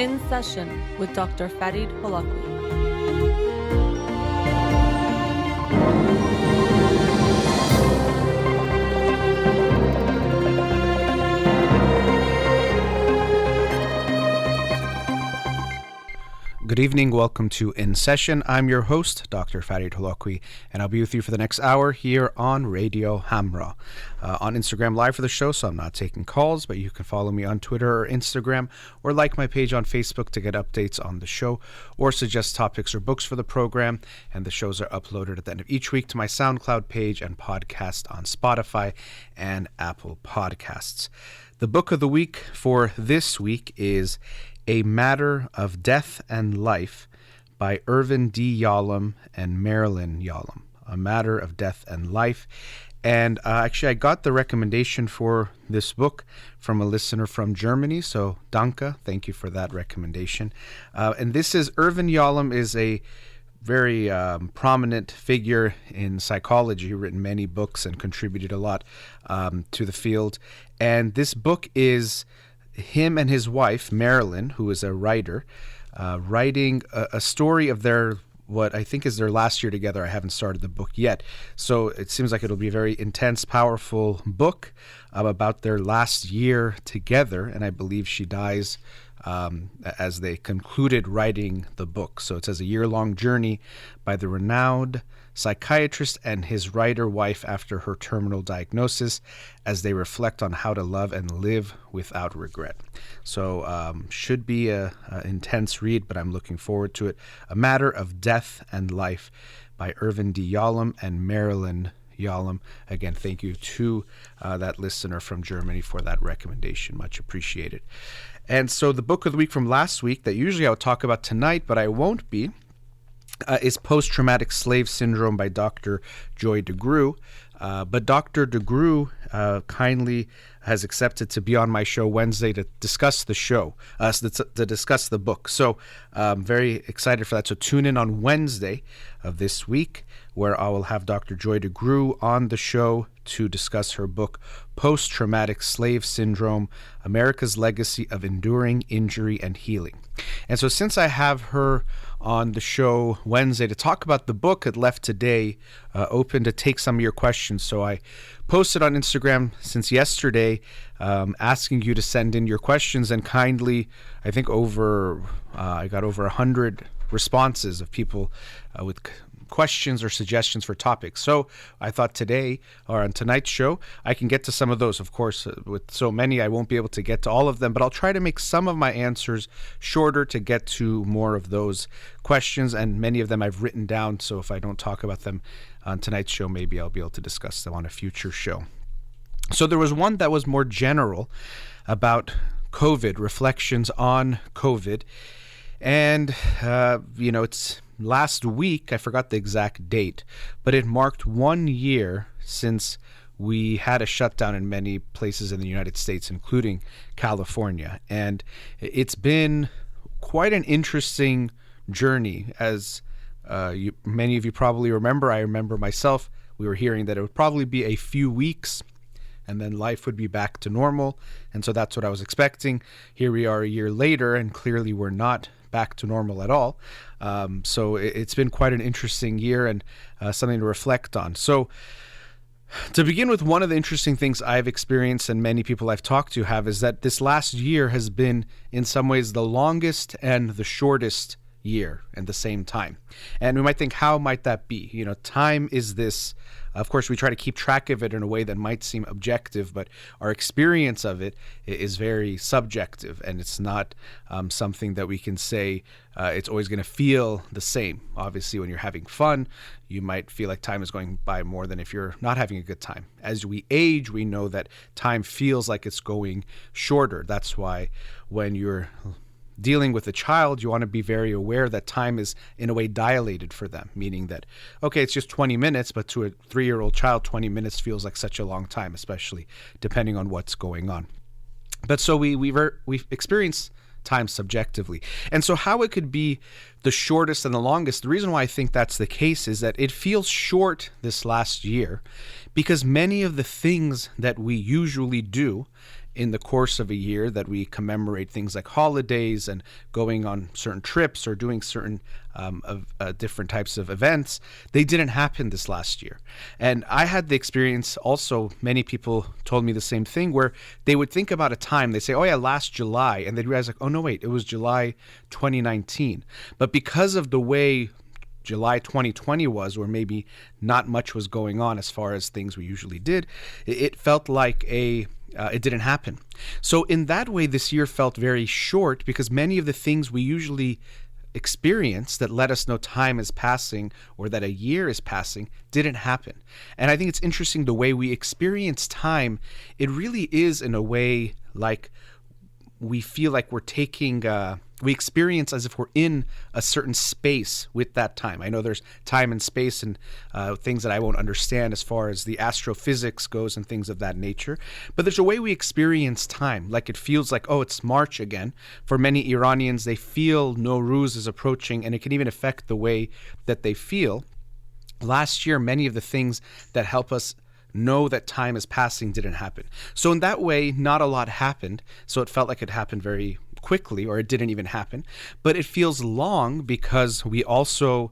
In Session with Dr. Farid Holakwi. Good evening. Welcome to In Session. I'm your host, Dr. Farid Holakwi, and I'll be with you for the next hour here on Radio Hamra. On Instagram Live for the show, so I'm not taking calls, but you can follow me on Twitter or Instagram, or like my page on Facebook to get updates on the show, or suggest topics or books for the program. And the shows are uploaded at the end of each week to my SoundCloud page and podcast on Spotify and Apple Podcasts. The book of the week for this week is A Matter of Death and Life by Irvin D. Yalom and Marilyn Yalom. A Matter of Death and Life. And actually, I got the recommendation for this book from a listener from Germany. So, Danke, thank you for that recommendation. And this is, Irvin Yalom is a very prominent figure in psychology, written many books and contributed a lot to the field. And this book is him and his wife, Marilyn, who is a writer, writing a story of their, what I think is their last year together. I haven't started the book yet. So it seems like it'll be a very intense, powerful book about their last year together. And I believe she dies as they concluded writing the book. So it says a year-long journey by the renowned psychiatrist and his writer wife after her terminal diagnosis as they reflect on how to love and live without regret. So should be a intense read, but I'm looking forward to it. A Matter of Death and Life by Irvin D. Yalom and Marilyn Yalom. Again, thank you to that listener from Germany for that recommendation. Much appreciated. And so the book of the week from last week that usually I would talk about tonight, but I won't be, is Post-Traumatic Slave Syndrome by Dr. Joy DeGruy. But Dr. DeGruy kindly has accepted to be on my show Wednesday to discuss the show, to discuss the book. So I'm very excited for that. So tune in on Wednesday of this week, where I will have Dr. Joy DeGruy on the show to discuss her book, Post-Traumatic Slave Syndrome, America's Legacy of Enduring Injury and Healing. And so since I have her on the show Wednesday to talk about the book, it left today open to take some of your questions. So I posted on Instagram since yesterday asking you to send in your questions, and kindly, I think I got over 100 responses of people with questions or suggestions for topics. So I thought today, or on tonight's show, I can get to some of those. Of course, with so many, I won't be able to get to all of them, but I'll try to make some of my answers shorter to get to more of those questions, and many of them I've written down, so if I don't talk about them on tonight's show, maybe I'll be able to discuss them on a future show. So there was one that was more general about COVID, reflections on COVID. And, it's last week, I forgot the exact date, but it marked 1 year since we had a shutdown in many places in the United States, including California. And it's been quite an interesting journey, as many of you probably remember. I remember myself, we were hearing that it would probably be a few weeks and then life would be back to normal. And so that's what I was expecting. Here we are a year later, and clearly we're not back to normal at all. So it's been quite an interesting year, and something to reflect on. So to begin with, one of the interesting things I've experienced, and many people I've talked to have, is that this last year has been in some ways the longest and the shortest year at the same time. And we might think, how might that be? Time is this, of course, we try to keep track of it in a way that might seem objective, but our experience of it is very subjective, and it's not something that we can say it's always going to feel the same. Obviously, when you're having fun, you might feel like time is going by more than if you're not having a good time. As we age, we know that time feels like it's going shorter. That's why when you're dealing with a child, you want to be very aware that time is in a way dilated for them, meaning that, okay, it's just 20 minutes, but to a 3-year-old child, 20 minutes feels like such a long time, especially depending on what's going on. But so we've experienced time subjectively. And so how it could be the shortest and the longest, the reason why I think that's the case is that it feels short this last year because many of the things that we usually do in the course of a year that we commemorate things like holidays and going on certain trips or doing certain different types of events, they didn't happen this last year. And I had the experience also, many people told me the same thing, where they would think about a time, they say, oh yeah, last July, and they'd realize like, oh no, wait, it was July 2019. But because of the way July 2020 was, where maybe not much was going on as far as things we usually did, it felt like it didn't happen. So in that way, this year felt very short because many of the things we usually experience that let us know time is passing or that a year is passing didn't happen. And I think it's interesting the way we experience time. It really is in a way like we feel like we're taking we experience as if we're in a certain space with that time. I know there's time and space and things that I won't understand as far as the astrophysics goes and things of that nature. But there's a way we experience time. Like it feels like, oh, it's March again. For many Iranians, they feel Nowruz is approaching, and it can even affect the way that they feel. Last year, many of the things that help us know that time is passing didn't happen. So in that way, not a lot happened. So it felt like it happened very quickly, or it didn't even happen. But it feels long because we also,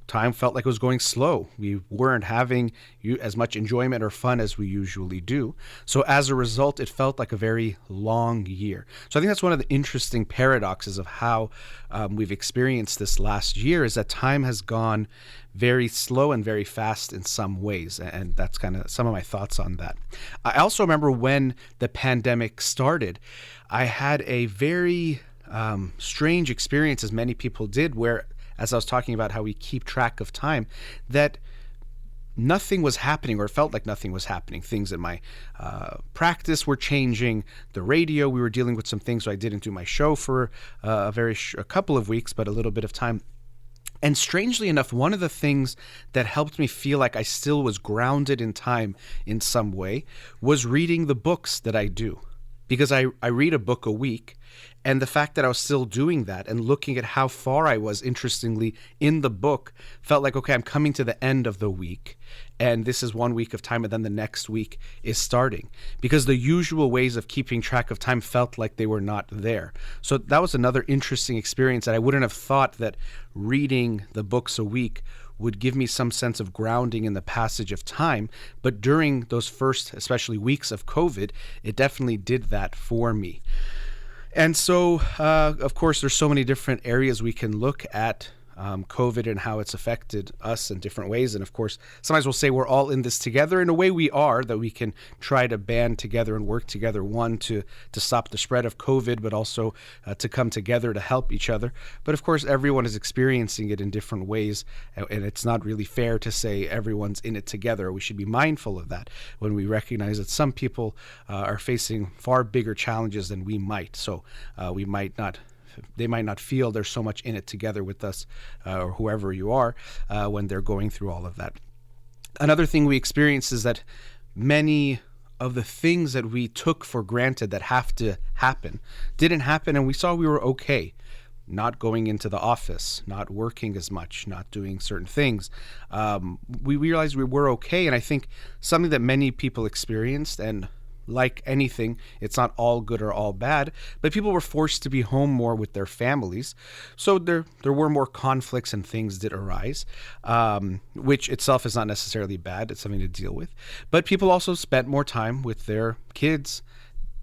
time felt like it was going slow. We weren't having as much enjoyment or fun as we usually do. So as a result, it felt like a very long year. So I think that's one of the interesting paradoxes of how we've experienced this last year, is that time has gone very slow and very fast in some ways. And that's kind of some of my thoughts on that. I also remember when the pandemic started, I had a very strange experience, as many people did, where, as I was talking about how we keep track of time, that nothing was happening, or it felt like nothing was happening. Things in my practice were changing. The radio, we were dealing with some things, so I didn't do my show for a couple of weeks, but a little bit of time. And strangely enough, one of the things that helped me feel like I still was grounded in time in some way was reading the books that I do. Because I read a book a week, and the fact that I was still doing that and looking at how far I was, interestingly, in the book, felt like, okay, I'm coming to the end of the week, and this is 1 week of time, and then the next week is starting. Because the usual ways of keeping track of time felt like they were not there. So that was another interesting experience that I wouldn't have thought that reading the books a week would give me some sense of grounding in the passage of time. But during those first, especially weeks of COVID, it definitely did that for me. And so, of course, there's so many different areas we can look at COVID and how it's affected us in different ways. And of course, sometimes we'll say we're all in this together. In a way we are, that we can try to band together and work together, one, to stop the spread of COVID, but also to come together to help each other. But of course, everyone is experiencing it in different ways. And it's not really fair to say everyone's in it together. We should be mindful of that when we recognize that some people are facing far bigger challenges than we might. So they might not feel there's so much in it together with us or whoever you are when they're going through all of that. Another thing we experience is that many of the things that we took for granted that have to happen didn't happen, and we saw we were okay. Not going into the office, not working as much, not doing certain things. We realized we were okay, and I think something that many people experienced, and like anything, it's not all good or all bad, but people were forced to be home more with their families. So there were more conflicts and things did arise, which itself is not necessarily bad. It's something to deal with. But people also spent more time with their kids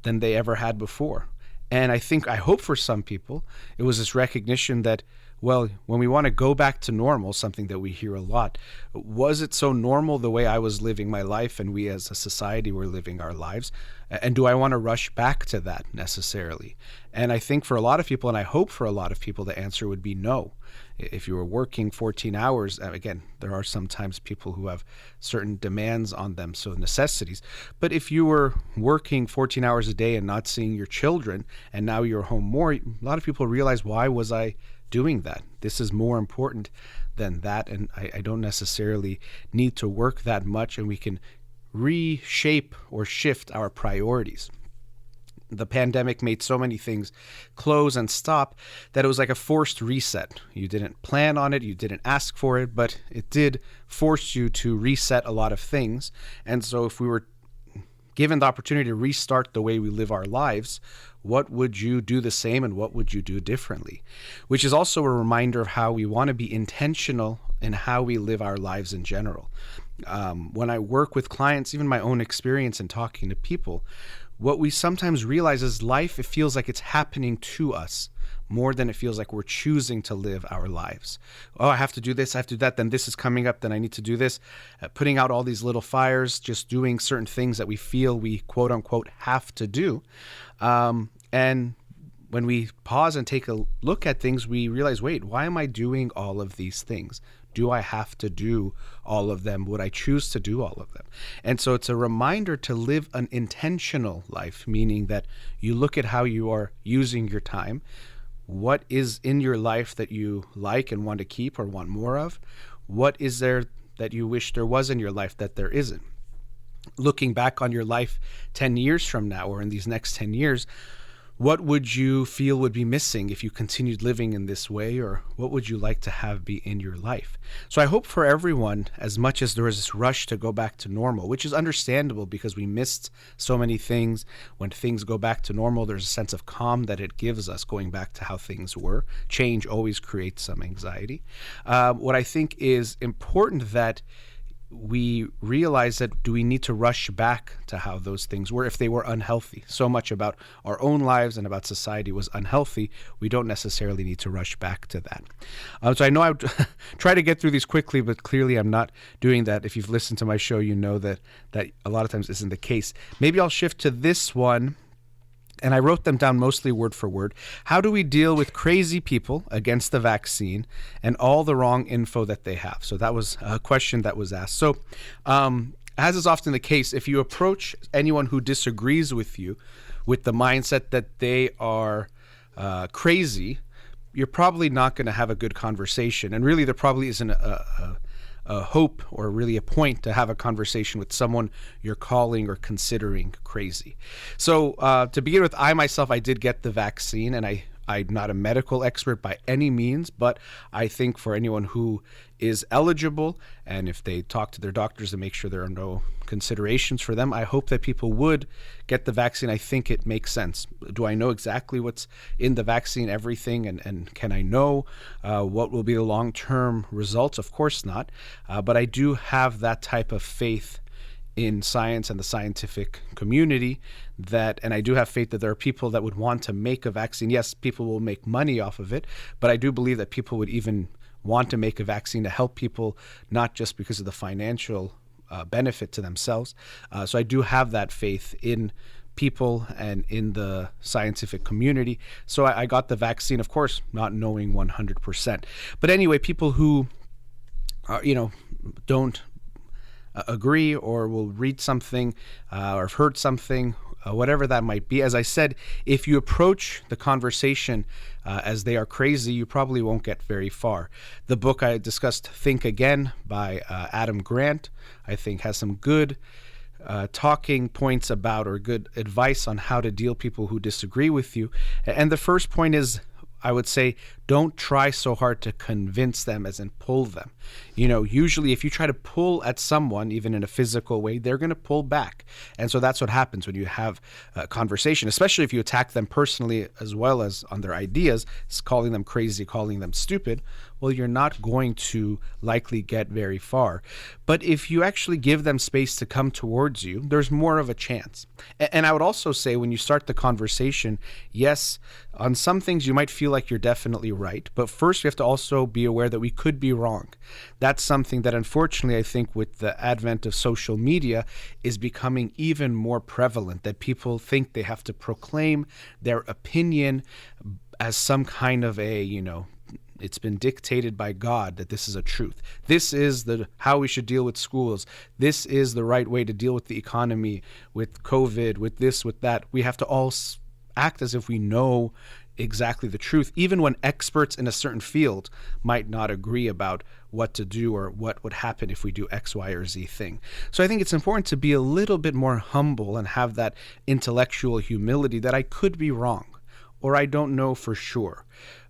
than they ever had before. And I hope for some people, it was this recognition that, well, when we want to go back to normal, something that we hear a lot, was it so normal the way I was living my life and we as a society were living our lives? And do I want to rush back to that necessarily? And I think for a lot of people, and I hope for a lot of people, the answer would be no. If you were working 14 hours, again, there are sometimes people who have certain demands on them, so necessities. But if you were working 14 hours a day and not seeing your children, and now you're home more, a lot of people realize, why was I doing that? This is more important than that, and I don't necessarily need to work that much, and we can reshape or shift our priorities. The pandemic made so many things close and stop that it was like a forced reset. You didn't plan on it, you didn't ask for it, but it did force you to reset a lot of things. And so if we were given the opportunity to restart the way we live our lives, what would you do the same and what would you do differently? Which is also a reminder of how we want to be intentional in how we live our lives in general. When I work with clients, even my own experience in talking to people, what we sometimes realize is life, it feels like it's happening to us more than it feels like we're choosing to live our lives. Oh, I have to do this, I have to do that, then this is coming up, then I need to do this. Putting out all these little fires, just doing certain things that we feel we quote unquote have to do. And when we pause and take a look at things, we realize, wait, why am I doing all of these things? Do I have to do all of them? Would I choose to do all of them? And so it's a reminder to live an intentional life, meaning that you look at how you are using your time. What is in your life that you like and want to keep or want more of? What is there that you wish there was in your life that there isn't? Looking back on your life 10 years from now or in these next 10 years, what would you feel would be missing if you continued living in this way, or what would you like to have be in your life? So I hope for everyone, as much as there is this rush to go back to normal, which is understandable because we missed so many things. When things go back to normal, there's a sense of calm that it gives us going back to how things were. Change always creates some anxiety. What I think is important that we realize that do we need to rush back to how those things were if they were unhealthy? So much about our own lives and about society was unhealthy. We don't necessarily need to rush back to that. So I know I would try to get through these quickly, but clearly I'm not doing that. If you've listened to my show, you know that a lot of times isn't the case. Maybe I'll shift to this one. And I wrote them down mostly word for word. How do we deal with crazy people against the vaccine and all the wrong info that they have? So that was a question that was asked. So as is often the case, if you approach anyone who disagrees with you with the mindset that they are crazy, you're probably not going to have a good conversation. And really, there probably isn't a hope or really a point to have a conversation with someone you're calling or considering crazy. So to begin with, I did get the vaccine, and I'm not a medical expert by any means, but I think for anyone who is eligible, and if they talk to their doctors to make sure there are no considerations for them, I hope that people would get the vaccine. I think it makes sense. Do I know exactly what's in the vaccine, everything, and can I know what will be the long-term results? Of course not, but I do have that type of faith in science and the scientific community and I do have faith that there are people that would want to make a vaccine. Yes, people will make money off of it, but I do believe that people would even want to make a vaccine to help people, not just because of the financial benefit to themselves. So I do have that faith in people and in the scientific community. So I got the vaccine, of course, not knowing 100%. But anyway, people who, don't agree or will read something or have heard something, whatever that might be. As I said, if you approach the conversation as they are crazy, you probably won't get very far. The book I discussed, Think Again, by Adam Grant, I think has some good talking points about, or good advice on how to deal with people who disagree with you. And the first point is, I would say, don't try so hard to convince them, as in pull them. Usually if you try to pull at someone, even in a physical way, they're going to pull back. And so that's what happens when you have a conversation, especially if you attack them personally as well as on their ideas, calling them crazy, calling them stupid. Well, you're not going to likely get very far. But if you actually give them space to come towards you, there's more of a chance. And I would also say, when you start the conversation, yes, on some things you might feel like you're definitely right, but first we have to also be aware that we could be wrong. That's something that, unfortunately, I think with the advent of social media is becoming even more prevalent, that people think they have to proclaim their opinion as some kind of it's been dictated by God that this is a truth. This is how we should deal with schools. This is the right way to deal with the economy, with COVID, with this, with that. We have to all act as if we know exactly the truth, even when experts in a certain field might not agree about what to do or what would happen if we do X, Y, or Z thing. So I think it's important to be a little bit more humble and have that intellectual humility that I could be wrong, or I don't know for sure.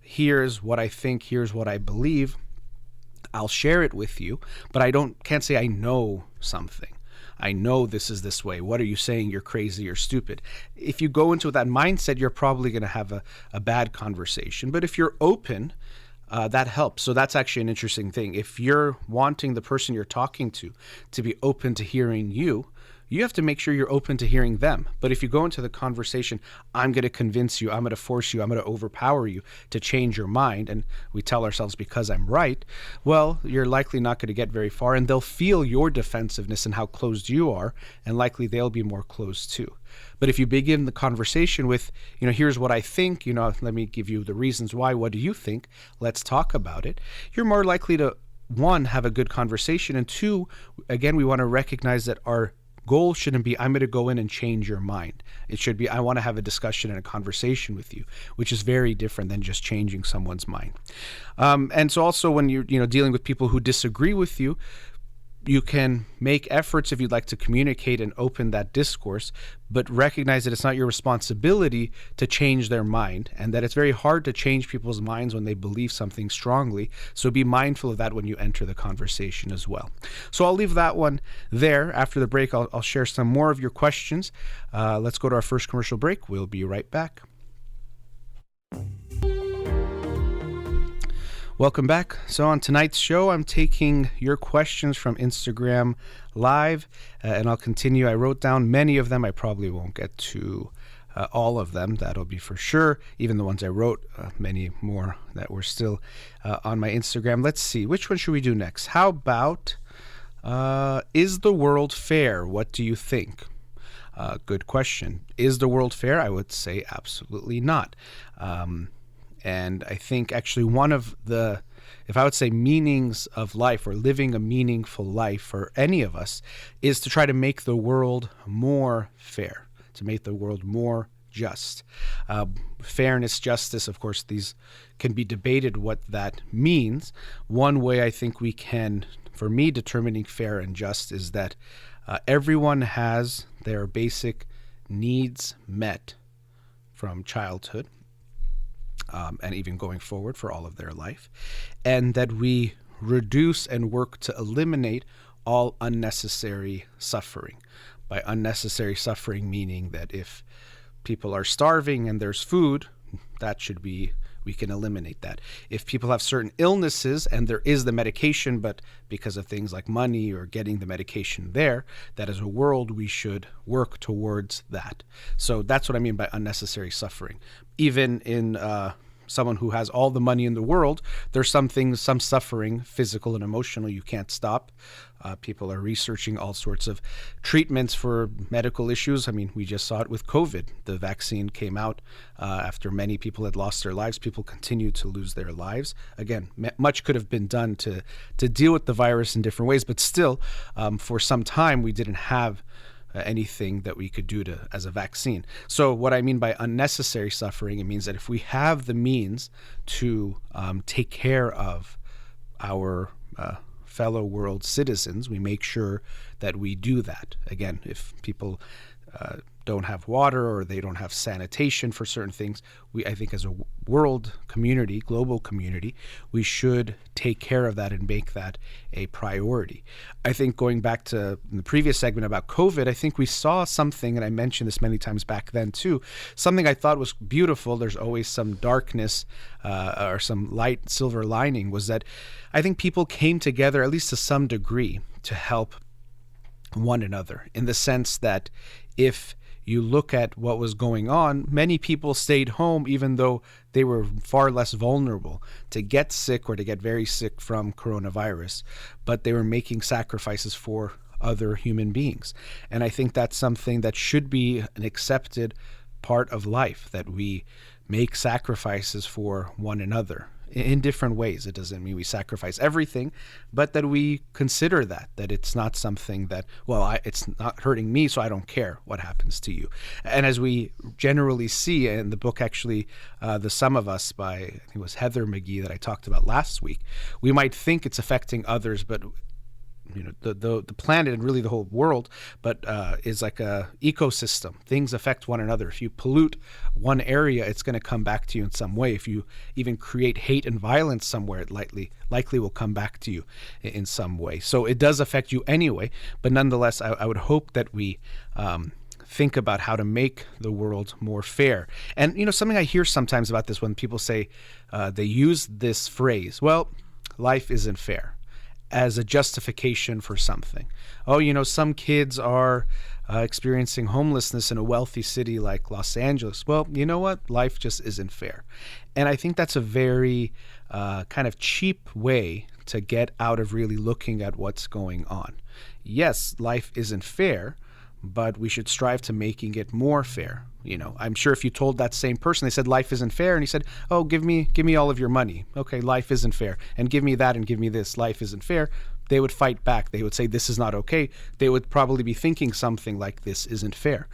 Here's what I think, here's what I believe. I'll share it with you, but can't say I know something. I know this is this way. What are you saying? You're crazy or stupid. If you go into that mindset, you're probably going to have a bad conversation. But if you're open, that helps. So that's actually an interesting thing. If you're wanting the person you're talking to be open to hearing you, you have to make sure you're open to hearing them. But if you go into the conversation, I'm going to convince you, I'm going to force you, I'm going to overpower you to change your mind, and we tell ourselves because I'm right, well, you're likely not going to get very far, and they'll feel your defensiveness and how closed you are, and likely they'll be more closed too. But if you begin the conversation with, here's what I think, let me give you the reasons why, what do you think? Let's talk about it. You're more likely to, one, have a good conversation, and two, again, we want to recognize that our goal shouldn't be, I'm going to go in and change your mind. It should be, I want to have a discussion and a conversation with you, which is very different than just changing someone's mind. And so also when you're dealing with people who disagree with you, you can make efforts if you'd like to communicate and open that discourse, but recognize that it's not your responsibility to change their mind, and that it's very hard to change people's minds when they believe something strongly. So be mindful of that when you enter the conversation as well. So I'll leave that one there. After the break, I'll share some more of your questions. Let's go to our first commercial break. We'll be right back. Welcome back. So on tonight's show, I'm taking your questions from Instagram Live, and I'll continue. I wrote down many of them. I probably won't get to all of them. That'll be for sure. Even the ones I wrote, many more that were still on my Instagram. Let's see. Which one should we do next? How about, is the world fair? What do you think? Good question. Is the world fair? I would say absolutely not. And I think actually one of the, if I would say meanings of life or living a meaningful life for any of us is to try to make the world more fair, to make the world more just. Fairness, justice, of course, these can be debated what that means. One way I think we can, for me, determining fair and just is that everyone has their basic needs met from childhood. And even going forward for all of their life, and that we reduce and work to eliminate all unnecessary suffering. By unnecessary suffering, meaning that if people are starving and there's food, that should be, we can eliminate that. If people have certain illnesses and there is the medication, but because of things like money or getting the medication there, that as a world we should work towards that. So that's what I mean by unnecessary suffering. Even in someone who has all the money in the world, there's some things, some suffering, physical and emotional, you can't stop. People are researching all sorts of treatments for medical issues. I mean, we just saw it with COVID. The vaccine came out after many people had lost their lives. People continued to lose their lives. Again, much could have been done to deal with the virus in different ways, but still, for some time, we didn't have anything that we could do as a vaccine. So what I mean by unnecessary suffering, it means that if we have the means to take care of our fellow world citizens, we make sure that we do that. Again, if people don't have water or they don't have sanitation for certain things, I think as a world community, global community, we should take care of that and make that a priority. I think going back to the previous segment about COVID, I think we saw something, and I mentioned this many times back then too, something I thought was beautiful. There's always some darkness or some light silver lining, was that I think people came together, at least to some degree, to help one another, in the sense that if you look at what was going on, many people stayed home even though they were far less vulnerable to get sick or to get very sick from coronavirus, but they were making sacrifices for other human beings. And I think that's something that should be an accepted part of life, that we make sacrifices for one another in different ways. It doesn't mean we sacrifice everything, but that we consider that it's not something that, it's not hurting me, so I don't care what happens to you. And as we generally see in the book, actually, The Sum of Us by, I think it was Heather McGhee that I talked about last week, we might think it's affecting others, but the planet and really the whole world, but is like a ecosystem. Things affect one another. If you pollute one area, it's going to come back to you in some way. If you even create hate and violence somewhere, it likely will come back to you in some way. So it does affect you anyway, but nonetheless, I would hope that we think about how to make the world more fair. And something I hear sometimes about this when people say they use this phrase, well, life isn't fair, as a justification for something. Oh, some kids are experiencing homelessness in a wealthy city like Los Angeles. Well, you know what? Life just isn't fair. And I think that's a very kind of cheap way to get out of really looking at what's going on. Yes, life isn't fair, but we should strive to making it more fair. I'm sure if you told that same person, they said life isn't fair, and he said, oh, give me all of your money. Okay, life isn't fair. And give me that and give me this. Life isn't fair. They would fight back. They would say this is not okay. They would probably be thinking something like this isn't fair.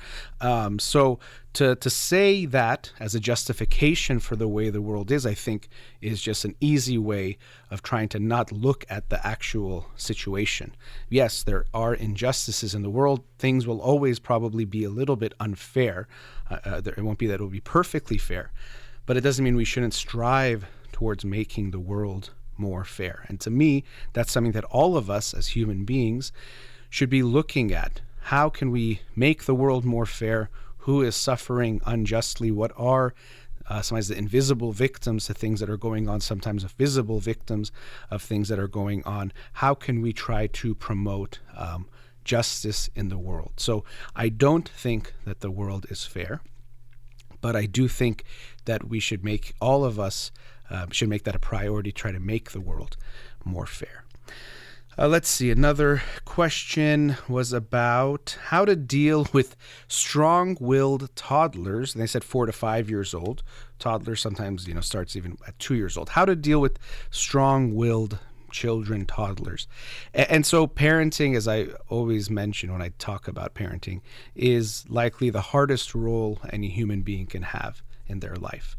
So to say that as a justification for the way the world is, I think is just an easy way of trying to not look at the actual situation. Yes, there are injustices in the world. Things will always probably be a little bit unfair. It won't be that it will be perfectly fair, but it doesn't mean we shouldn't strive towards making the world more fair. And to me, that's something that all of us as human beings should be looking at. How can we make the world more fair? Who is suffering unjustly? What are sometimes the invisible victims to things that are going on, sometimes visible victims of things that are going on? How can we try to promote justice in the world? So I don't think that the world is fair, but I do think that we should make, all of us should make that a priority, try to make the world more fair. Let's see. Another question was about how to deal with strong-willed toddlers. And they said 4 to 5 years old. Toddlers sometimes, starts even at 2 years old. How to deal with strong-willed children, toddlers. And so parenting, as I always mention when I talk about parenting, is likely the hardest role any human being can have in their life.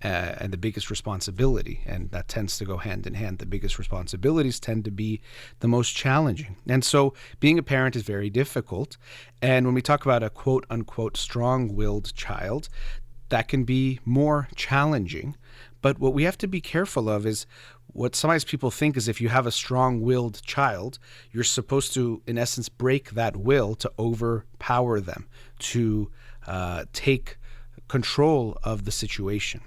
And the biggest responsibility, and that tends to go hand in hand. The biggest responsibilities tend to be the most challenging. And so being a parent is very difficult. And when we talk about a quote unquote strong-willed child, that can be more challenging. But what we have to be careful of is what sometimes people think is if you have a strong-willed child, you're supposed to, in essence, break that will to overpower them, to take control of the situation.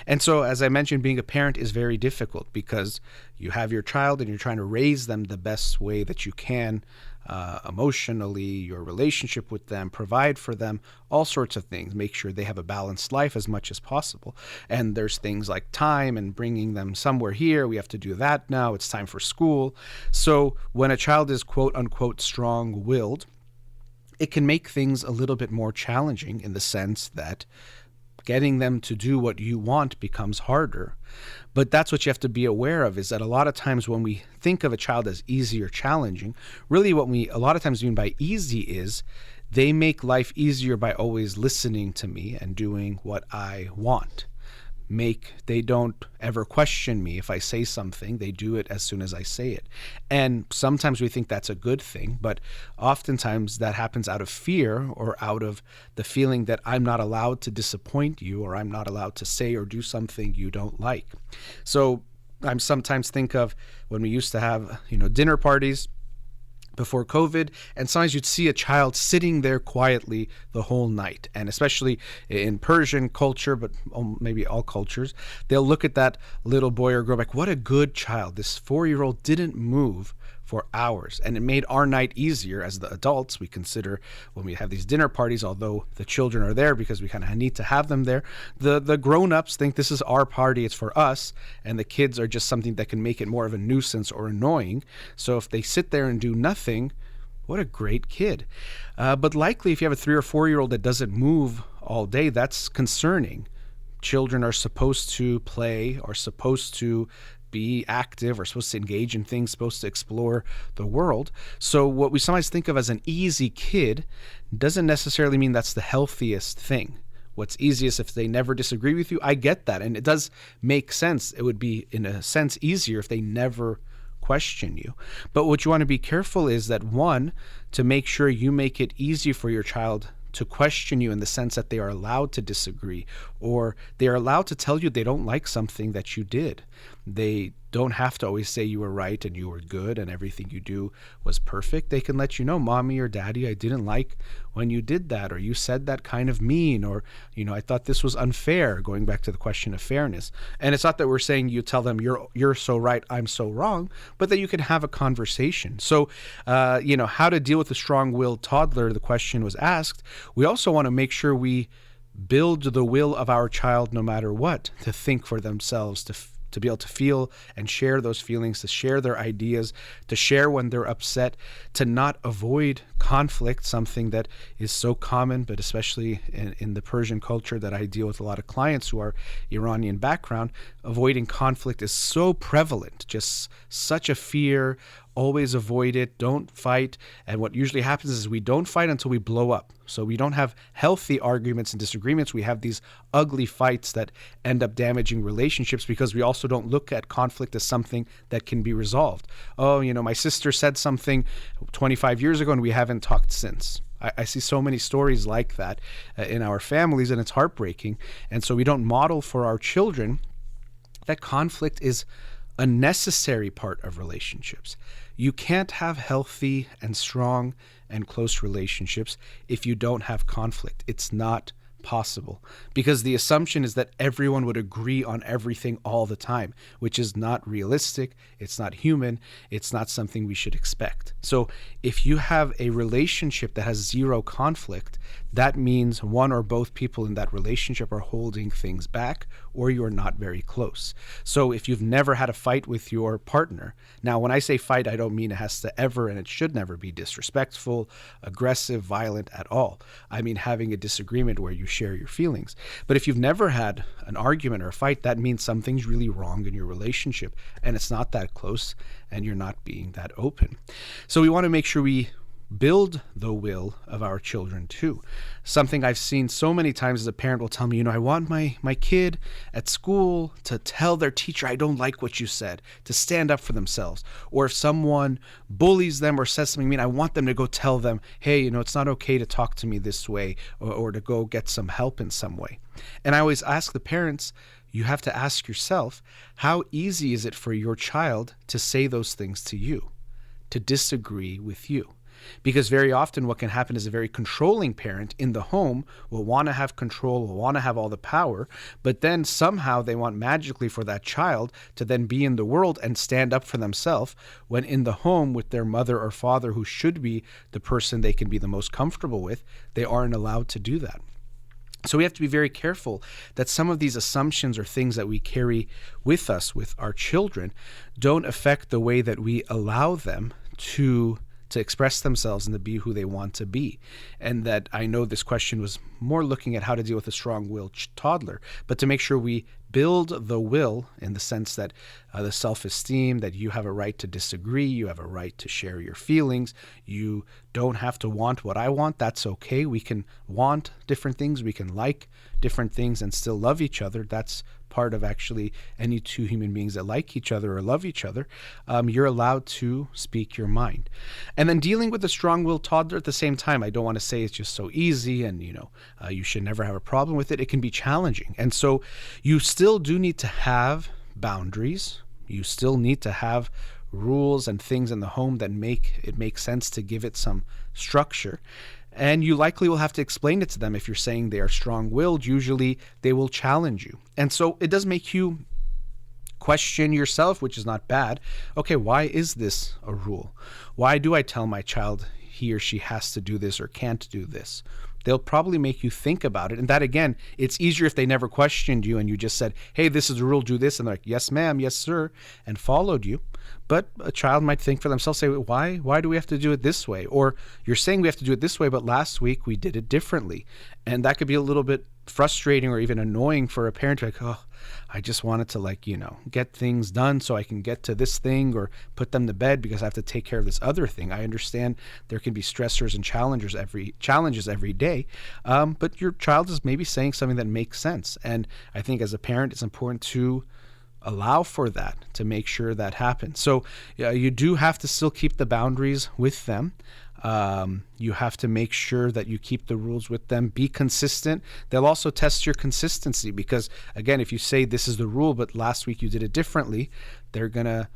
And so, as I mentioned, being a parent is very difficult because you have your child and you're trying to raise them the best way that you can, emotionally, your relationship with them, provide for them, all sorts of things, make sure they have a balanced life as much as possible. And there's things like time and bringing them somewhere here. We have to do that now. It's time for school. So when a child is quote unquote strong-willed, it can make things a little bit more challenging in the sense that getting them to do what you want becomes harder. But that's what you have to be aware of, is that a lot of times when we think of a child as easy or challenging, really what we a lot of times mean by easy is they make life easier by always listening to me and doing what I want. They don't ever question me if I say something. They do it as soon as I say it. And sometimes we think that's a good thing, but oftentimes that happens out of fear or out of the feeling that I'm not allowed to disappoint you, or I'm not allowed to say or do something you don't like. So I sometimes think of when we used to have, dinner parties before COVID, and sometimes you'd see a child sitting there quietly the whole night. And especially in Persian culture, but maybe all cultures, they'll look at that little boy or girl like, what a good child. This 4-year-old didn't move for hours. And it made our night easier as the adults. We consider when we have these dinner parties, although the children are there because we kind of need to have them there, the grown-ups think this is our party, it's for us, and the kids are just something that can make it more of a nuisance or annoying. So if they sit there and do nothing, what a great kid. But likely if you have a 3 or 4-year-old that doesn't move all day, that's concerning. Children are supposed to play, are supposed to be active, or supposed to engage in things, supposed to explore the world. So what we sometimes think of as an easy kid doesn't necessarily mean that's the healthiest thing. What's easiest if they never disagree with you, I get that. And it does make sense. It would be, in a sense, easier if they never question you. But what you want to be careful is that, one, to make sure you make it easy for your child to question you in the sense that they are allowed to disagree, or they are allowed to tell you they don't like something that you did. They don't have to always say you were right and you were good and everything you do was perfect. They can let you know, mommy or daddy, I didn't like when you did that, or you said that kind of mean, or, I thought this was unfair, going back to the question of fairness. And it's not that we're saying you tell them you're so right, I'm so wrong, but that you can have a conversation. So, how to deal with a strong-willed toddler, the question was asked. We also want to make sure we build the will of our child no matter what, to think for themselves, to be able to feel and share those feelings, to share their ideas, to share when they're upset, to not avoid conflict, something that is so common, but especially in the Persian culture that I deal with a lot of clients who are Iranian background. Avoiding conflict is so prevalent, just such a fear. Always avoid it, don't fight. And what usually happens is we don't fight until we blow up. So we don't have healthy arguments and disagreements. We have these ugly fights that end up damaging relationships because we also don't look at conflict as something that can be resolved. Oh, my sister said something 25 years ago and we haven't talked since. I see so many stories like that in our families, and it's heartbreaking. And so we don't model for our children that conflict is a necessary part of relationships. You can't have healthy and strong and close relationships if you don't have conflict. It's not possible, because the assumption is that everyone would agree on everything all the time, which is not realistic. It's not human. It's not something we should expect. So if you have a relationship that has zero conflict, that means one or both people in that relationship are holding things back, or you're not very close. So if you've never had a fight with your partner, now when I say fight, I don't mean it has to ever and it should never be disrespectful, aggressive, violent at all. I mean having a disagreement where you share your feelings. But if you've never had an argument or a fight, that means something's really wrong in your relationship and it's not that close and you're not being that open. So we want to make sure we build the will of our children too. Something I've seen so many times as a parent will tell me, I want my kid at school to tell their teacher, I don't like what you said, to stand up for themselves. Or if someone bullies them or says something mean, I want them to go tell them, hey, it's not okay to talk to me this way, or to go get some help in some way. And I always ask the parents, you have to ask yourself, how easy is it for your child to say those things to you, to disagree with you? Because very often what can happen is a very controlling parent in the home will want to have control, will want to have all the power, but then somehow they want magically for that child to then be in the world and stand up for themselves, when in the home with their mother or father, who should be the person they can be the most comfortable with, they aren't allowed to do that. So we have to be very careful that some of these assumptions or things that we carry with us with our children don't affect the way that we allow them to express themselves and to be who they want to be. And that, I know this question was more looking at how to deal with a strong-willed toddler, but to make sure we build the will in the sense that the self-esteem, that you have a right to disagree, you have a right to share your feelings, you don't have to want what I want, that's okay. We can want different things, we can like different things and still love each other. That's part of actually any two human beings that like each other or love each other. You're allowed to speak your mind. And then dealing with a strong-willed toddler at the same time, I don't want to say it's just so easy and you should never have a problem with it. It can be challenging. And so you still do need to have boundaries. You still need to have rules and things in the home that make sense to give it some structure. And you likely will have to explain it to them. If you're saying they are strong-willed, usually they will challenge you. And so it does make you question yourself, which is not bad. Okay, why is this a rule? Why do I tell my child he or she has to do this or can't do this? They'll probably make you think about it. And that, again, it's easier if they never questioned you and you just said, hey, this is the rule, do this. And they're like, yes, ma'am, yes, sir, and followed you. But a child might think for themselves, say, why do we have to do it this way? Or you're saying we have to do it this way, but last week we did it differently. And that could be a little bit frustrating or even annoying for a parent, like, oh, I just wanted to get things done so I can get to this thing or put them to bed because I have to take care of this other thing. I understand there can be stressors and challenges every day, but your child is maybe saying something that makes sense. And I think as a parent, it's important to allow for that, to make sure that happens. So you do have to still keep the boundaries with them. You have to make sure that you keep the rules with them. Be consistent. They'll also test your consistency because, again, if you say this is the rule, but last week you did it differently, they're going to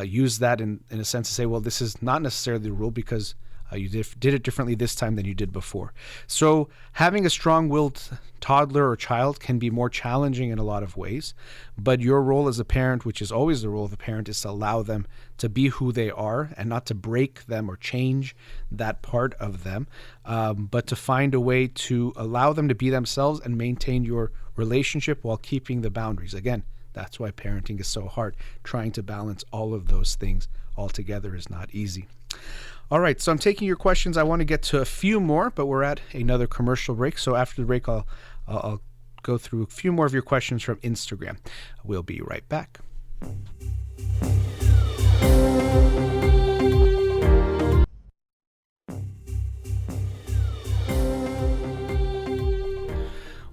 use that in a sense to say, well, this is not necessarily the rule because you did it differently this time than you did before. So having a strong-willed toddler or child can be more challenging in a lot of ways, but your role as a parent, which is always the role of a parent, is to allow them to be who they are and not to break them or change that part of them, but to find a way to allow them to be themselves and maintain your relationship while keeping the boundaries. Again, that's why parenting is so hard. Trying to balance all of those things all together is not easy. All right, so I'm taking your questions. I want to get to a few more, but we're at another commercial break. So after the break, I'll go through a few more of your questions from Instagram. We'll be right back.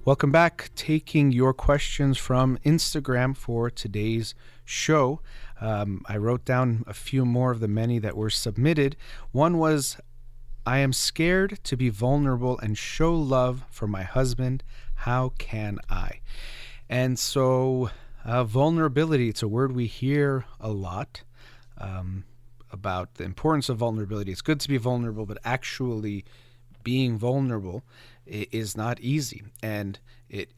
Welcome back. Taking your questions from Instagram for today's show. I wrote down a few more of the many that were submitted. One was, I am scared to be vulnerable and show love for my husband. How can I? And so vulnerability, it's a word we hear a lot about the importance of vulnerability. It's good to be vulnerable, but actually being vulnerable is not easy, and it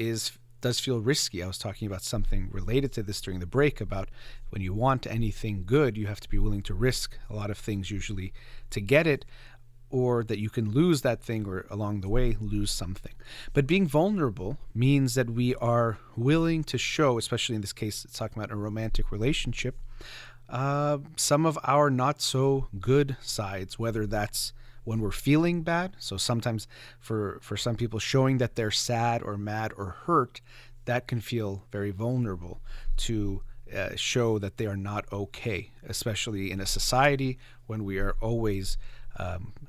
does feel risky. I was talking about something related to this during the break about when you want anything good, you have to be willing to risk a lot of things usually to get it, or that you can lose that thing or along the way lose something. But being vulnerable means that we are willing to show, especially in this case, it's talking about a romantic relationship, some of our not so good sides, whether that's when we're feeling bad. So sometimes for some people, showing that they're sad or mad or hurt, that can feel very vulnerable to show that they are not okay, especially in a society when we are always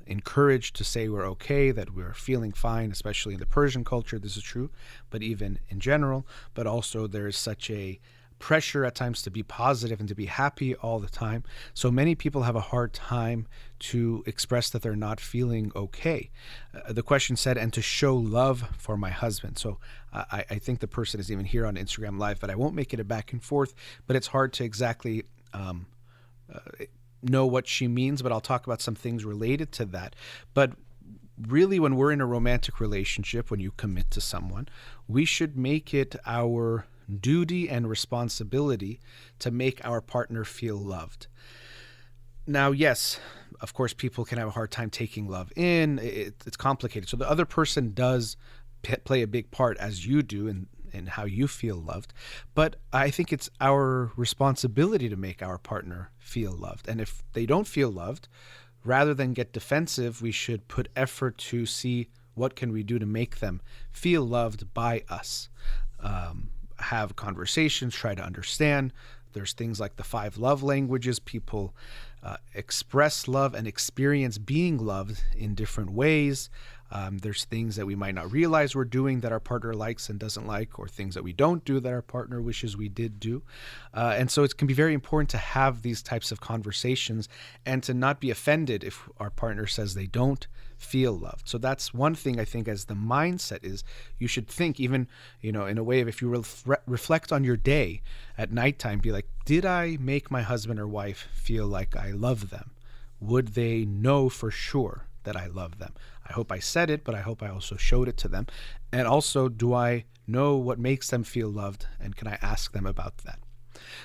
encouraged to say we're okay, that we're feeling fine, especially in the Persian culture, this is true, but even in general. But also there's such a pressure at times to be positive and to be happy all the time. So many people have a hard time to express that they're not feeling okay. The question said, and to show love for my husband. So I think the person is even here on Instagram Live, but I won't make it a back and forth, but it's hard to exactly know what she means, but I'll talk about some things related to that. But really, when we're in a romantic relationship, when you commit to someone, we should make it our duty and responsibility to make our partner feel loved. Now, yes, of course, people can have a hard time taking love in. It's complicated. So the other person does play a big part, as you do, in how you feel loved. But I think it's our responsibility to make our partner feel loved. And if they don't feel loved, rather than get defensive, we should put effort to see what can we do to make them feel loved by us. Have conversations, try to understand. There's things like the 5 love languages. People express love and experience being loved in different ways. There's things that we might not realize we're doing that our partner likes and doesn't like, or things that we don't do that our partner wishes we did do. And so it can be very important to have these types of conversations and to not be offended if our partner says they don't feel loved. So that's one thing I think, as the mindset is, you should think, even, in a way of, if you reflect on your day at nighttime, be like, did I make my husband or wife feel like I love them? Would they know for sure that I love them? I hope I said it, but I hope I also showed it to them. And also, do I know what makes them feel loved? And can I ask them about that?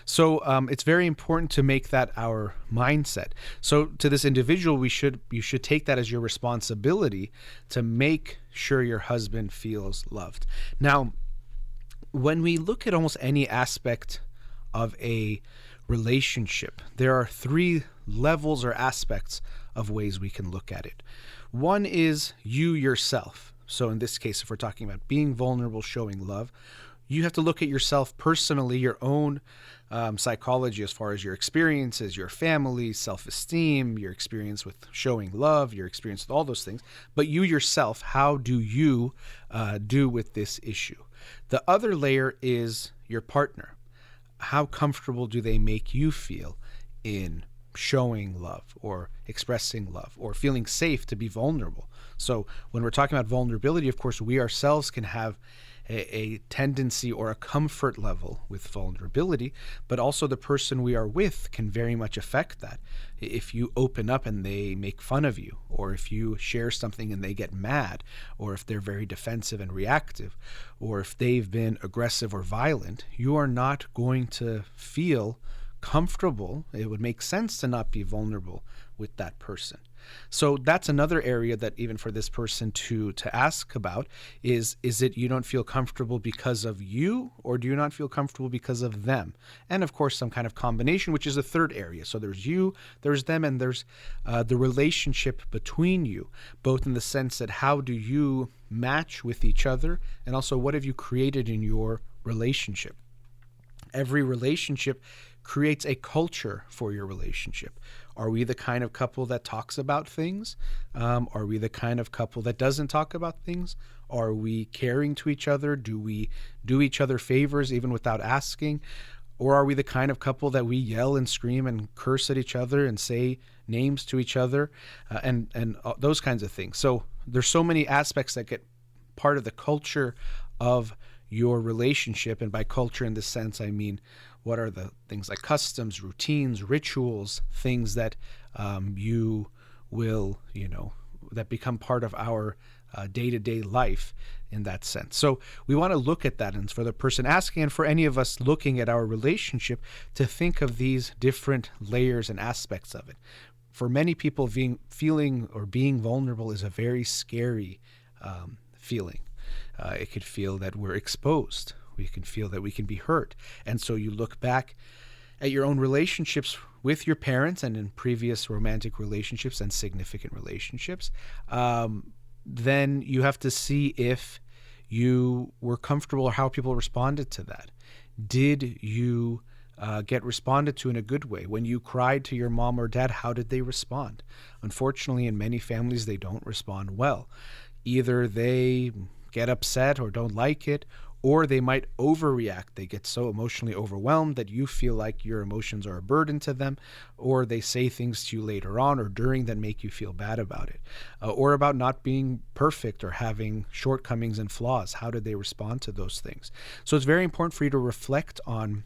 So it's very important to make that our mindset. So to this individual, you should take that as your responsibility to make sure your husband feels loved. Now, when we look at almost any aspect of a relationship, there are 3 levels or aspects of ways we can look at it. One is you yourself. So in this case, if we're talking about being vulnerable, showing love, you have to look at yourself personally, your own psychology as far as your experiences, your family, self-esteem, your experience with showing love, your experience with all those things. But you yourself, how do you do with this issue? The other layer is your partner. how comfortable do they make you feel in showing love or expressing love or feeling safe to be vulnerable? So when we're talking about vulnerability, of course, we ourselves can have a tendency or a comfort level with vulnerability, but also the person we are with can very much affect that. If you open up and they make fun of you, or if you share something and they get mad, or if they're very defensive and reactive, or if they've been aggressive or violent, you are not going to feel comfortable. It would make sense to not be vulnerable with that person. So that's another area that even for this person to ask about is it you don't feel comfortable because of you, or do you not feel comfortable because of them? And of course, some kind of combination, which is a third area. So there's you, there's them, and there's the relationship between you, both in the sense that how do you match with each other, and also what have you created in your relationship? Every relationship creates a culture for your relationship. Are we the kind of couple that talks about things? Are we the kind of couple that doesn't talk about things? Are we caring to each other? Do we do each other favors even without asking? Or are we the kind of couple that we yell and scream and curse at each other and say names to each other and those kinds of things? So there's so many aspects that get part of the culture of your relationship. And by culture in this sense, I mean, what are the things like customs, routines, rituals, things that you will, that become part of our day-to-day life in that sense. So we want to look at that, and for the person asking and for any of us looking at our relationship, to think of these different layers and aspects of it. For many people, feeling or being vulnerable is a very scary feeling. It could feel that we're exposed. We can feel that we can be hurt. And so you look back at your own relationships with your parents and in previous romantic relationships and significant relationships. Then you have to see if you were comfortable or how people responded to that. Did you get responded to in a good way? When you cried to your mom or dad, how did they respond? Unfortunately, in many families, they don't respond well. Either they get upset or don't like it, or they might overreact. They get so emotionally overwhelmed that you feel like your emotions are a burden to them, or they say things to you later on or during that make you feel bad about it, or about not being perfect or having shortcomings and flaws. How did they respond to those things? So it's very important for you to reflect on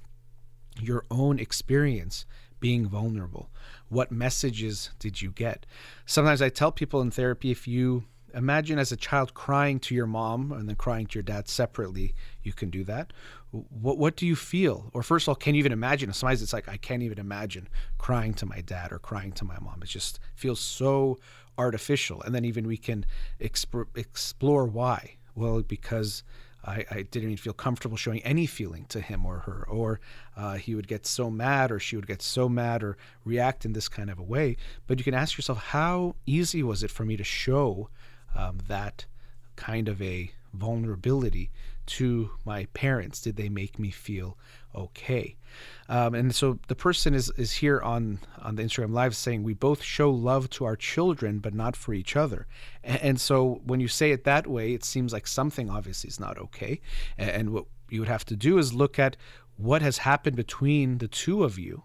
your own experience being vulnerable. What messages did you get? Sometimes I tell people in therapy, if you imagine as a child crying to your mom and then crying to your dad separately, you can do that. What do you feel? Or first of all, can you even imagine? Sometimes it's like, I can't even imagine crying to my dad or crying to my mom. It just feels so artificial. And then even we can explore why. Well, because I didn't even feel comfortable showing any feeling to him or her, or he would get so mad or she would get so mad or react in this kind of a way. But you can ask yourself, how easy was it for me to show that kind of a vulnerability to my parents? Did they make me feel okay? And so the person is here on the Instagram Live saying we both show love to our children, but not for each other. And so when you say it that way, it seems like something obviously is not okay. And what you would have to do is look at what has happened between the two of you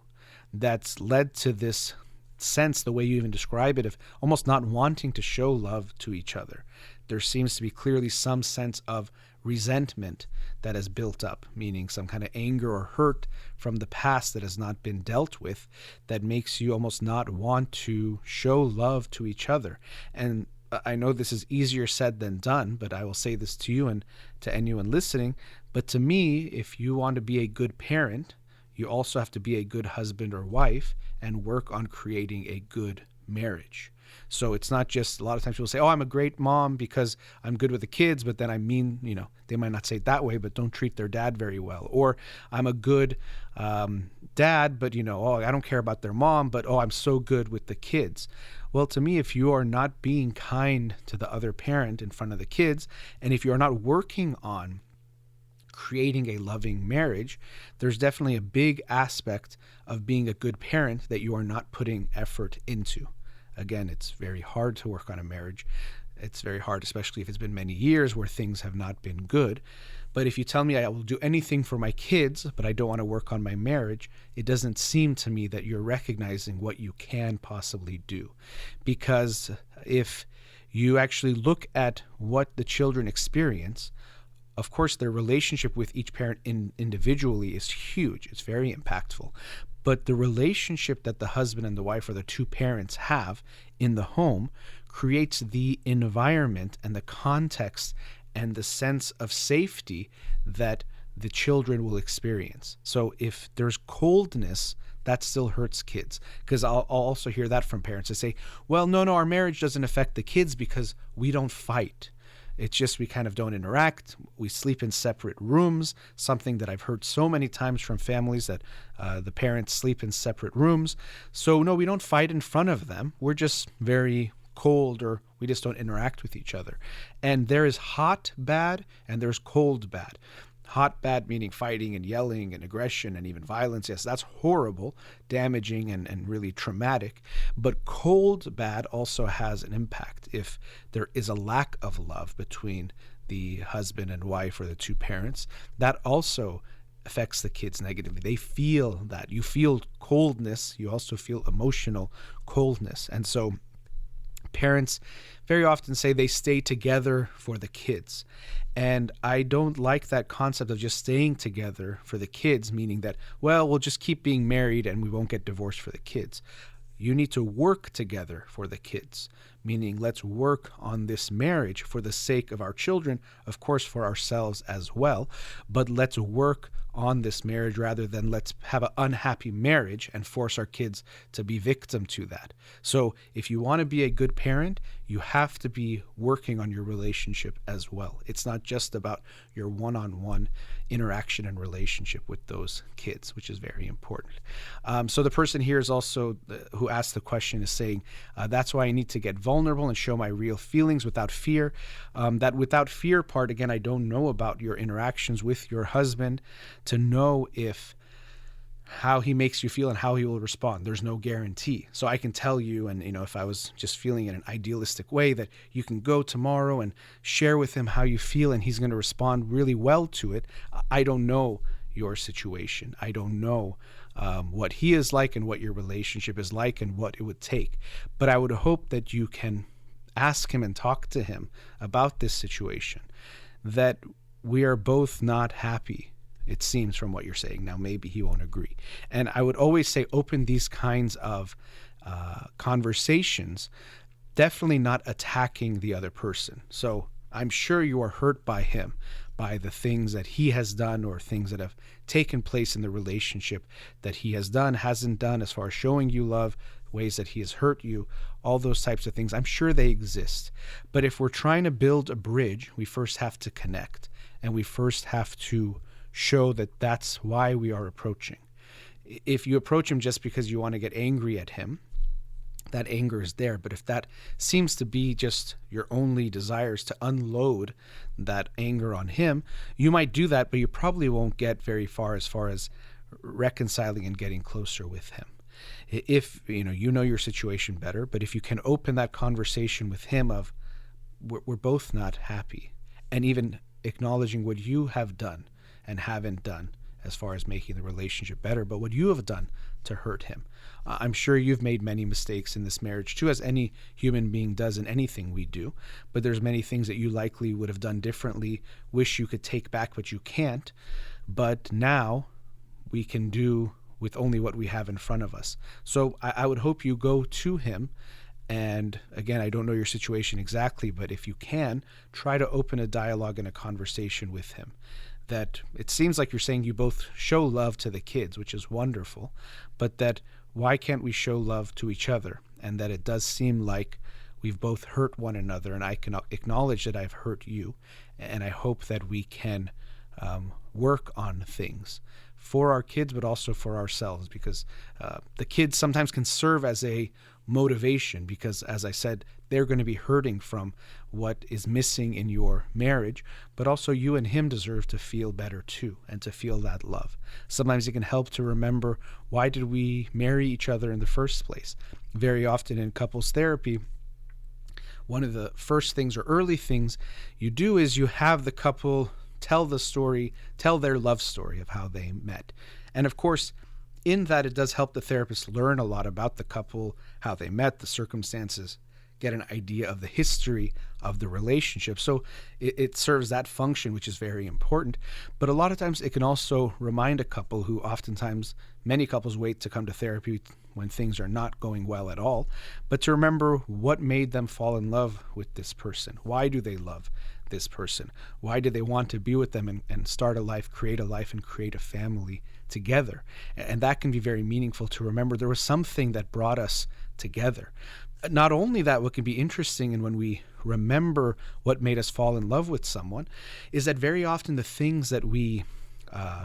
that's led to this sense, the way you even describe it, of almost not wanting to show love to each other. There seems to be clearly some sense of resentment that has built up, meaning some kind of anger or hurt from the past that has not been dealt with, that makes you almost not want to show love to each other. And I know this is easier said than done, but I will say this to you and to anyone listening. But to me, if you want to be a good parent, you also have to be a good husband or wife and work on creating a good marriage. So it's not just, a lot of times people say, oh, I'm a great mom because I'm good with the kids, but then I mean, they might not say it that way, but don't treat their dad very well. Or I'm a good dad, but oh, I don't care about their mom, but oh, I'm so good with the kids. Well, to me, if you are not being kind to the other parent in front of the kids, and if you are not working on creating a loving marriage, there's definitely a big aspect of being a good parent that you are not putting effort into. Again, it's very hard to work on a marriage. It's very hard, especially if it's been many years where things have not been good. But if you tell me I will do anything for my kids, but I don't want to work on my marriage, it doesn't seem to me that you're recognizing what you can possibly do. Because if you actually look at what the children experience, of course, their relationship with each parent individually is huge. It's very impactful. But the relationship that the husband and the wife or the two parents have in the home creates the environment and the context and the sense of safety that the children will experience. So if there's coldness, that still hurts kids. Because I'll also hear that from parents. They say, well, no, our marriage doesn't affect the kids because we don't fight. It's just we kind of don't interact. We sleep in separate rooms, something that I've heard so many times from families that the parents sleep in separate rooms. So no, we don't fight in front of them. We're just very cold, or we just don't interact with each other. And there is hot bad and there's cold bad. Hot bad meaning fighting and yelling and aggression and even violence. Yes, that's horrible, damaging, and really traumatic. But cold bad also has an impact. If there is a lack of love between the husband and wife or the two parents, that also affects the kids negatively. They feel that. You feel coldness, you also feel emotional coldness. And so parents very often say they stay together for the kids. And I don't like that concept of just staying together for the kids, meaning that, well, we'll just keep being married and we won't get divorced for the kids. You need to work together for the kids, meaning let's work on this marriage for the sake of our children, of course, for ourselves as well. But let's work on this marriage rather than let's have an unhappy marriage and force our kids to be victim to that. So if you want to be a good parent, you have to be working on your relationship as well. It's not just about your one-on-one interaction and relationship with those kids, which is very important. So the person here is also who asked the question is saying, that's why I need to get vulnerable and show my real feelings without fear. That without fear part, again, I don't know about your interactions with your husband to know if how he makes you feel and how he will respond. There's no guarantee. So I can tell you, and if I was just feeling in an idealistic way, that you can go tomorrow and share with him how you feel and he's going to respond really well to it. I don't know your situation. I don't know what he is like and what your relationship is like and what it would take. But I would hope that you can ask him and talk to him about this situation, that we are both not happy. It seems from what you're saying. Now, maybe he won't agree. And I would always say open these kinds of conversations, definitely not attacking the other person. So I'm sure you are hurt by him, by the things that he has done or things that have taken place in the relationship that he has done, hasn't done, as far as showing you love, ways that he has hurt you, all those types of things. I'm sure they exist. But if we're trying to build a bridge, we first have to connect, and we first have to show that that's why we are approaching. If you approach him just because you want to get angry at him, that anger is there. But if that seems to be just your only desires to unload that anger on him, you might do that, but you probably won't get very far as reconciling and getting closer with him. If you know your situation better, but if you can open that conversation with him of we're both not happy, and even acknowledging what you have done and haven't done as far as making the relationship better, but what you have done to hurt him. I'm sure you've made many mistakes in this marriage too, as any human being does in anything we do, but there's many things that you likely would have done differently, wish you could take back, but you can't. But now we can do with only what we have in front of us. So I would hope you go to him. And again, I don't know your situation exactly, but if you can, try to open a dialogue and a conversation with him. That it seems like you're saying you both show love to the kids, which is wonderful, but that why can't we show love to each other? And that it does seem like we've both hurt one another, and I can acknowledge that I've hurt you, and I hope that we can work on things for our kids, but also for ourselves, because the kids sometimes can serve as a motivation, because as I said, they're going to be hurting from what is missing in your marriage, but also you and him deserve to feel better too, and to feel that love. Sometimes it can help to remember, why did we marry each other in the first place? Very often in couples therapy, one of the first things or early things you do is you have the couple tell their love story of how they met. And of course, in that, it does help the therapist learn a lot about the couple, how they met, the circumstances, get an idea of the history of the relationship. So it serves that function, which is very important. But a lot of times it can also remind a couple who oftentimes, many couples wait to come to therapy when things are not going well at all, but to remember what made them fall in love with this person. Why do they love this person? Why do they want to be with them and start a life, create a life, and create a family together? And that can be very meaningful to remember there was something that brought us together. Not only that, what can be interesting, and when we remember what made us fall in love with someone, is that very often the things that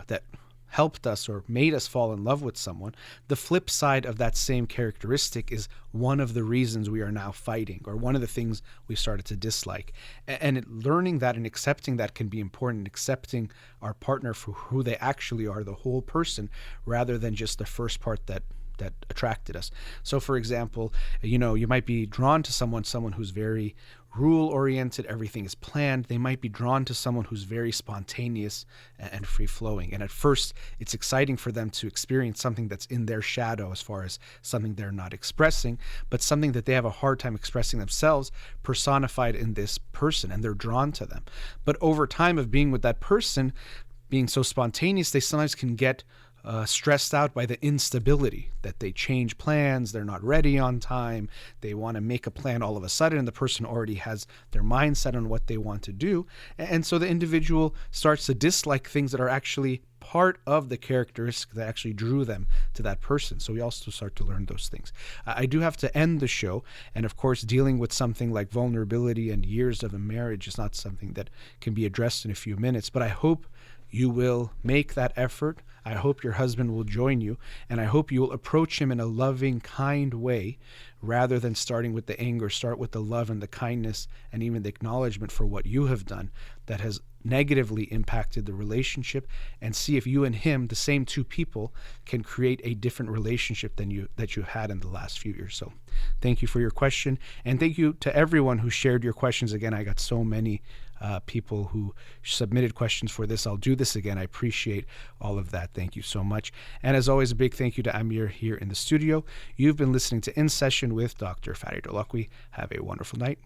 that helped us or made us fall in love with someone, the flip side of that same characteristic is one of the reasons we are now fighting, or one of the things we started to dislike. And learning that and accepting that can be important, accepting our partner for who they actually are, the whole person, rather than just the first part that attracted us. So for example, you might be drawn to someone who's very rule oriented, everything is planned. They might be drawn to someone who's very spontaneous and free flowing. And at first it's exciting for them to experience something that's in their shadow, as far as something they're not expressing, but something that they have a hard time expressing themselves, personified in this person, and they're drawn to them. But over time of being with that person, being so spontaneous, they sometimes can get stressed out by the instability, that they change plans, they're not ready on time, they want to make a plan all of a sudden, and the person already has their mindset on what they want to do. And so the individual starts to dislike things that are actually part of the characteristic that actually drew them to that person. So we also start to learn those things. I do have to end the show, and of course, dealing with something like vulnerability and years of a marriage is not something that can be addressed in a few minutes, but I hope you will make that effort. I hope your husband will join you, and I hope you will approach him in a loving, kind way, rather than starting with the anger. Start with the love and the kindness and even the acknowledgement for what you have done that has negatively impacted the relationship, and see if you and him, the same two people, can create a different relationship than you had in the last few years. So thank you for your question, and thank you to everyone who shared your questions. Again, I got so many people who submitted questions for this. I'll do this again. I appreciate all of that. Thank you so much. And as always, a big thank you to Amir here in the studio. You've been listening to In Session with Dr. Farid Holakwi. Have a wonderful night.